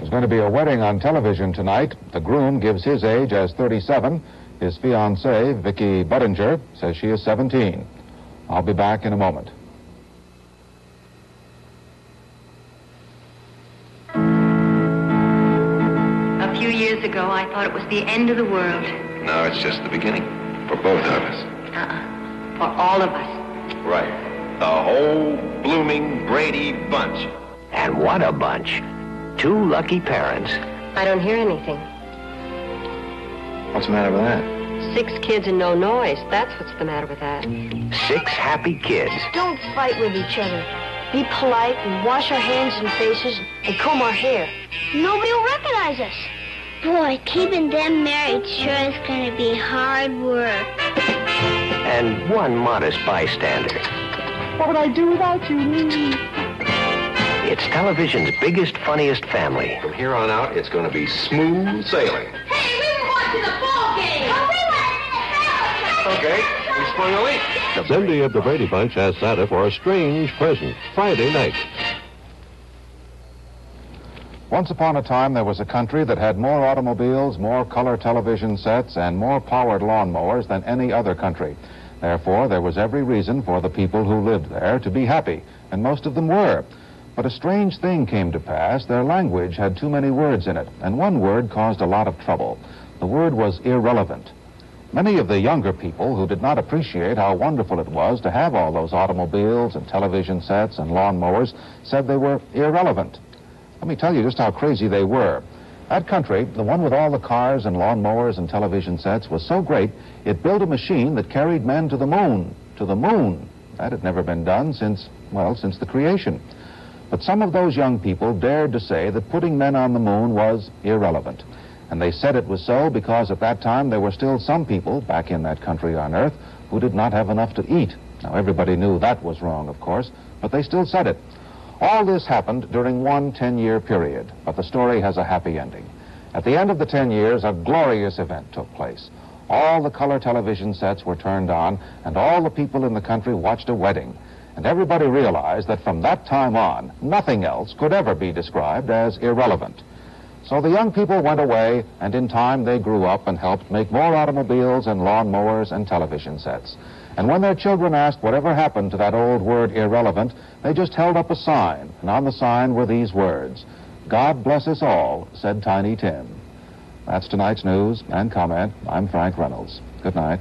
There's going to be a wedding on television tonight. The groom gives his age as 37. His fiancée, Vicki Budinger, says she is 17. I'll be back in a moment. A few years ago, I thought it was the end of the world. No, it's just the beginning. For both of us. For all of us. Right. The whole blooming Brady Bunch. And what a bunch. 2 lucky parents. I don't hear anything. What's the matter with that? 6 kids and no noise. That's what's the matter with that. 6 happy kids. Don't fight with each other. Be polite and wash our hands and faces and comb our hair. Nobody will recognize us. Boy, keeping them married sure is going to be hard work. And 1 modest bystander. What would I do without you? It's television's biggest, funniest family. From here on out, it's going to be smooth sailing. Hey, we were watching the ball game. Oh, we went. Okay, we sprung a leak. Cindy of the Brady Bunch asked Santa for a strange present Friday night. Once upon a time, there was a country that had more automobiles, more color television sets, and more powered lawnmowers than any other country. Therefore, there was every reason for the people who lived there to be happy, and most of them were. But a strange thing came to pass. Their language had too many words in it, and one word caused a lot of trouble. The word was irrelevant. Many of the younger people who did not appreciate how wonderful it was to have all those automobiles and television sets and lawnmowers said they were irrelevant. Let me tell you just how crazy they were. That country, the one with all the cars and lawnmowers and television sets, was so great, it built a machine that carried men to the moon. To the moon. That had never been done since the creation. But some of those young people dared to say that putting men on the moon was irrelevant. And they said it was so because at that time there were still some people back in that country on Earth who did not have enough to eat. Now, everybody knew that was wrong, of course, but they still said it. All this happened during one 10-year period, but the story has a happy ending. At the end of the 10 years, a glorious event took place. All the color television sets were turned on, and all the people in the country watched a wedding. And everybody realized that from that time on, nothing else could ever be described as irrelevant. So the young people went away, and in time they grew up and helped make more automobiles and lawnmowers and television sets. And when their children asked whatever happened to that old word irrelevant, they just held up a sign, and on the sign were these words, "God bless us all," said Tiny Tim. That's tonight's news and comment. I'm Frank Reynolds. Good night.